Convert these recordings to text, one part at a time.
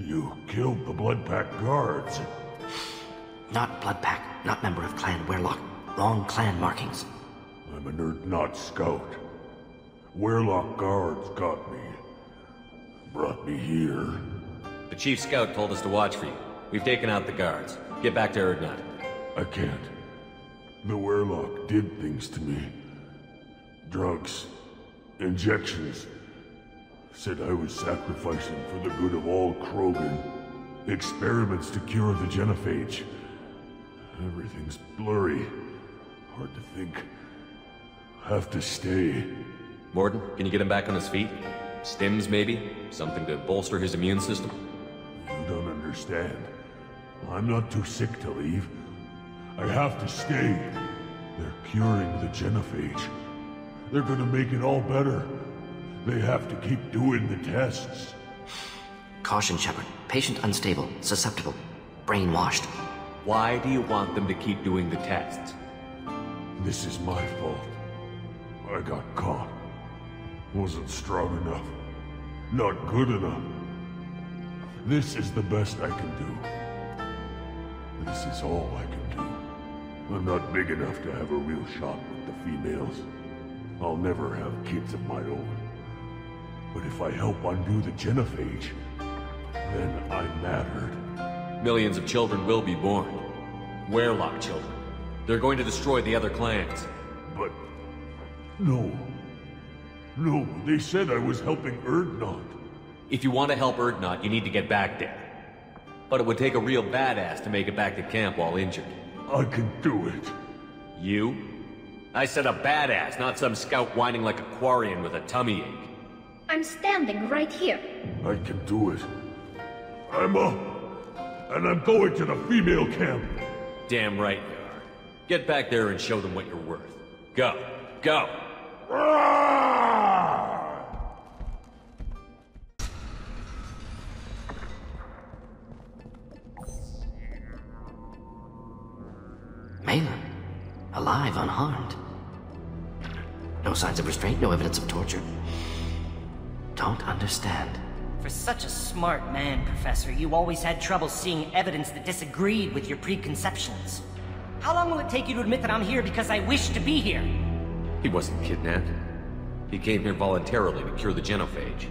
You killed the Blood Pack guards. Not Blood Pack, not member of Clan Werlock. Wrong clan markings. I'm an Urdnot scout. Werlock guards got me. Brought me here. The chief scout told us to watch for you. We've taken out the guards. Get back to Urdnot. I can't. The Werlock did things to me. Drugs. Injections. Said I was sacrificing for the good of all Krogan. Experiments to cure the genophage. Everything's blurry. Hard to think. Have to stay. Morden, can you get him back on his feet? Stims, maybe? Something to bolster his immune system? You don't understand. I'm not too sick to leave. I have to stay. They're curing the genophage. They're gonna make it all better. They have to keep doing the tests. Caution, Shepard. Patient unstable, susceptible, brainwashed. Why do you want them to keep doing the tests? This is my fault. I got caught. Wasn't strong enough. Not good enough. This is the best I can do. This is all I can do. I'm not big enough to have a real shot with the females. I'll never have kids of my own. But if I help undo the genophage, then I mattered. Millions of children will be born. Werlock children. They're going to destroy the other clans. But... no. No, they said I was helping Urdnot. If you want to help Urdnot, you need to get back there. But it would take a real badass to make it back to camp while injured. I can do it. You? I said a badass, not some scout whining like a Quarian with a tummy ache. I'm standing right here. I can do it. I'm up. And I'm going to the female camp. Damn right you are. Get back there and show them what you're worth. Go. Go! Malin. Alive, unharmed. No signs of restraint, no evidence of torture. Don't understand. For such a smart man, Professor, you always had trouble seeing evidence that disagreed with your preconceptions. How long will it take you to admit that I'm here because I wish to be here? He wasn't kidnapped. He came here voluntarily to cure the genophage.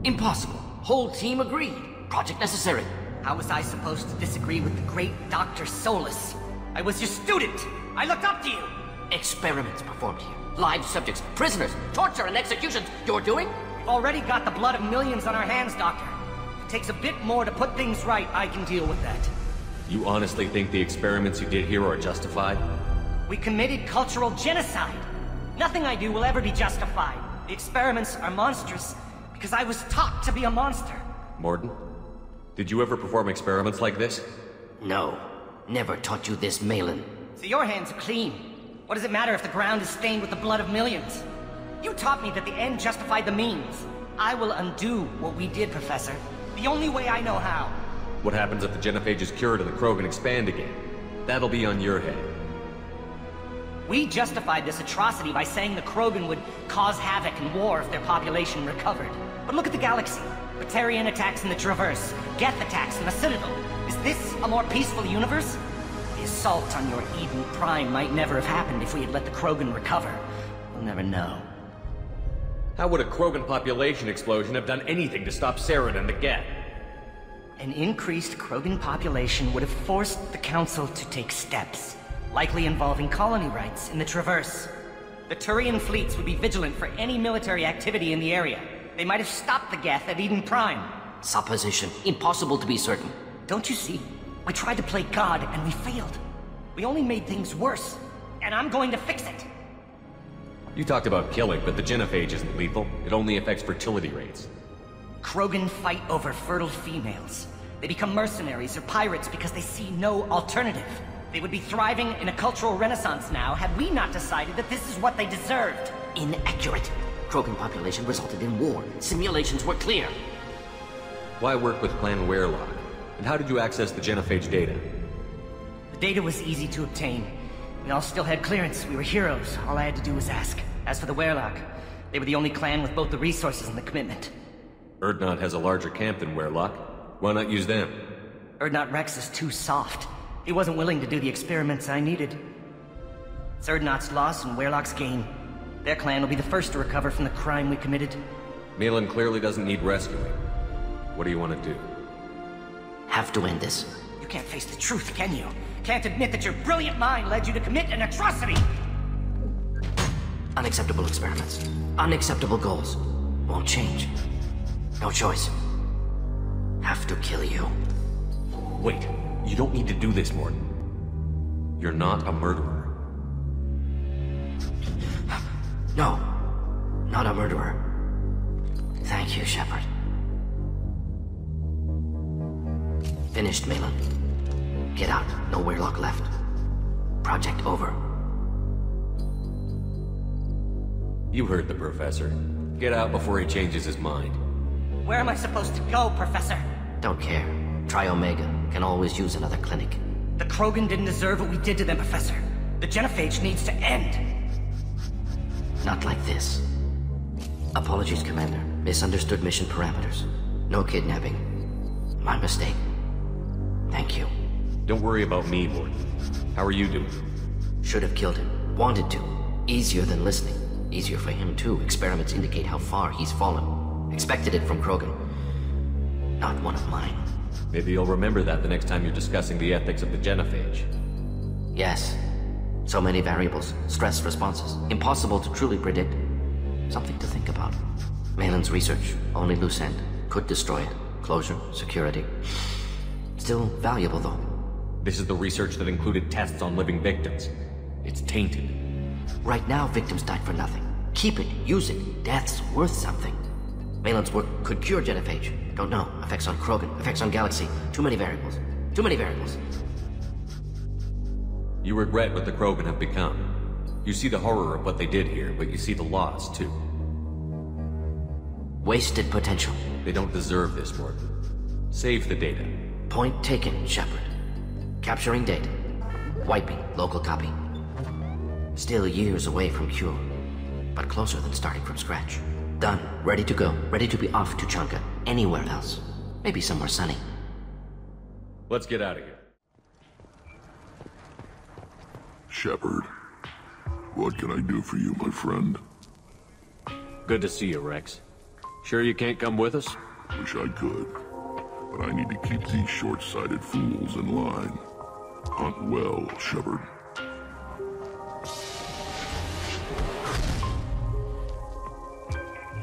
Impossible. Whole team agreed. Project necessary. How was I supposed to disagree with the great Dr. Solus? I was your student! I looked up to you! Experiments performed here. Live subjects, prisoners, torture and executions. You're doing? We've already got the blood of millions on our hands, Doctor. If it takes a bit more to put things right, I can deal with that. You honestly think the experiments you did here are justified? We committed cultural genocide. Nothing I do will ever be justified. The experiments are monstrous because I was taught to be a monster. Morden, did you ever perform experiments like this? No. Never taught you this, Malin. So your hands are clean. What does it matter if the ground is stained with the blood of millions? You taught me that the end justified the means. I will undo what we did, Professor. The only way I know how. What happens if the genophage is cured and the Krogan expand again? That'll be on your head. We justified this atrocity by saying the Krogan would cause havoc and war if their population recovered. But look at the galaxy. Batarian attacks in the Traverse, Geth attacks in the Citadel. Is this a more peaceful universe? The assault on your Eden Prime might never have happened if we had let the Krogan recover. We'll never know. How would a Krogan population explosion have done anything to stop Saren and the Geth? An increased Krogan population would have forced the Council to take steps, likely involving colony rights in the Traverse. The Turian fleets would be vigilant for any military activity in the area. They might have stopped the Geth at Eden Prime. Supposition. Impossible to be certain. Don't you see? We tried to play God and we failed. We only made things worse. And I'm going to fix it. You talked about killing, but the genophage isn't lethal. It only affects fertility rates. Krogan fight over fertile females. They become mercenaries or pirates because they see no alternative. They would be thriving in a cultural renaissance now had we not decided that this is what they deserved. Inaccurate. Krogan population resulted in war. Simulations were clear. Why work with Clan Werlock? And how did you access the genophage data? The data was easy to obtain. We all still had clearance. We were heroes. All I had to do was ask. As for the Werlock, they were the only clan with both the resources and the commitment. Urdnot has a larger camp than Werlock. Why not use them? Urdnot Rex is too soft. He wasn't willing to do the experiments I needed. It's Urdnot's loss and Werlock's gain. Their clan will be the first to recover from the crime we committed. Malin clearly doesn't need rescuing. What do you want to do? Have to end this. You can't face the truth, can you? Can't admit that your brilliant mind led you to commit an atrocity! Unacceptable experiments. Unacceptable goals. Won't change. No choice. Have to kill you. Wait, you don't need to do this, Morton. You're not a murderer. No. Not a murderer. Thank you, Shepard. Finished, Malin. Get out. No Werlock left. Project over. You heard the professor. Get out before he changes his mind. Where am I supposed to go, Professor? Don't care. Try Omega. Can always use another clinic. The Krogan didn't deserve what we did to them, Professor. The genophage needs to end. Not like this. Apologies, Commander. Misunderstood mission parameters. No kidnapping. My mistake. Thank you. Don't worry about me, Morton. How are you doing? Should have killed him. Wanted to. Easier than listening. Easier for him, too. Experiments indicate how far he's fallen. Expected it from Krogan. Not one of mine. Maybe you'll remember that the next time you're discussing the ethics of the genophage. Yes. So many variables. Stress responses. Impossible to truly predict. Something to think about. Malin's research. Only loose end. Could destroy it. Closure. Security. Still valuable, though. This is the research that included tests on living victims. It's tainted. Right now, victims died for nothing. Keep it. Use it. Death's worth something. Malin's work could cure genophage. Don't know. Effects on Krogan. Effects on Galaxy. Too many variables. Too many variables. You regret what the Krogan have become. You see the horror of what they did here, but you see the loss, too. Wasted potential. They don't deserve this, Morton. Save the data. Point taken, Shepard. Capturing data. Wiping local copy. Still years away from cure, but closer than starting from scratch. Done. Ready to go. Ready to be off to Chanka. Anywhere else. Maybe somewhere sunny. Let's get out of here. Shepard, what can I do for you, my friend? Good to see you, Rex. Sure you can't come with us? Wish I could, but I need to keep these short-sighted fools in line. Hunt well, Shepard.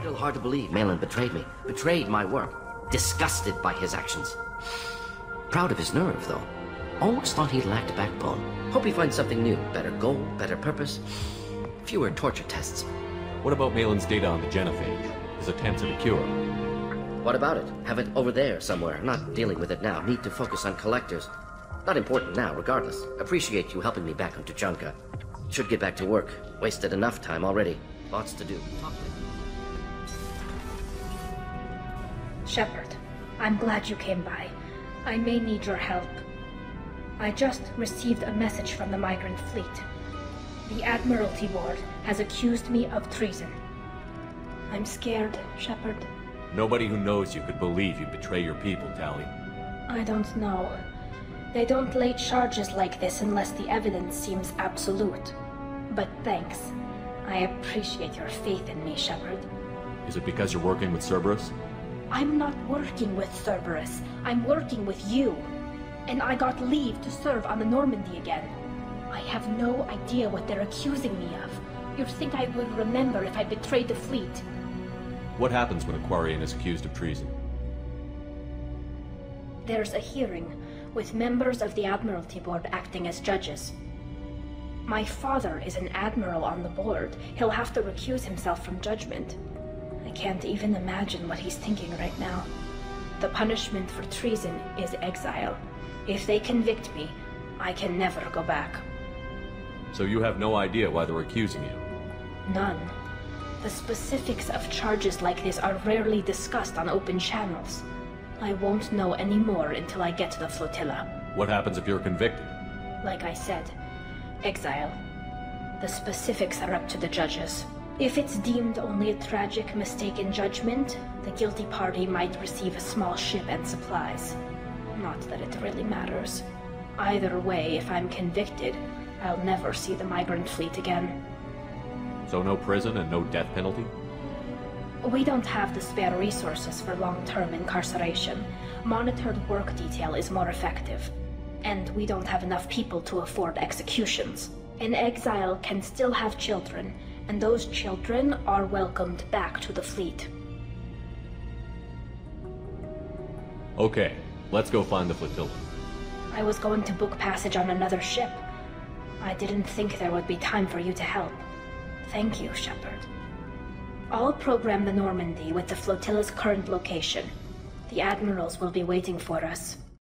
Still hard to believe Malin betrayed me. Betrayed my work. Disgusted by his actions. Proud of his nerve, though. Almost thought he lacked backbone. Hope he finds something new. Better goal, better purpose. Fewer torture tests. What about Malin's data on the genophage? His attempts at a cure? What about it? Have it over there somewhere. Not dealing with it now. Need to focus on collectors. Not important now, regardless. Appreciate you helping me back on Tuchanka. Should get back to work. Wasted enough time already. Lots to do. Shepard, I'm glad you came by. I may need your help. I just received a message from the migrant fleet. The Admiralty Board has accused me of treason. I'm scared, Shepard. Nobody who knows you could believe you betray your people, Tali. I don't know. They don't lay charges like this unless the evidence seems absolute. But thanks. I appreciate your faith in me, Shepard. Is it because you're working with Cerberus? I'm not working with Cerberus. I'm working with you. And I got leave to serve on the Normandy again. I have no idea what they're accusing me of. You'd think I would remember if I betrayed the fleet. What happens when a Quarian is accused of treason? There's a hearing, with members of the Admiralty Board acting as judges. My father is an admiral on the board. He'll have to recuse himself from judgment. I can't even imagine what he's thinking right now. The punishment for treason is exile. If they convict me, I can never go back. So you have no idea why they're accusing you? None. The specifics of charges like this are rarely discussed on open channels. I won't know any more until I get to the flotilla. What happens if you're convicted? Like I said, exile. The specifics are up to the judges. If it's deemed only a tragic mistake in judgment, the guilty party might receive a small ship and supplies. Not that it really matters. Either way, if I'm convicted, I'll never see the migrant fleet again. So no prison and no death penalty? We don't have the spare resources for long-term incarceration. Monitored work detail is more effective. And we don't have enough people to afford executions. An exile can still have children, and those children are welcomed back to the fleet. Okay, let's go find the flotilla. I was going to book passage on another ship. I didn't think there would be time for you to help. Thank you, Shepard. I'll program the Normandy with the flotilla's current location. The admirals will be waiting for us.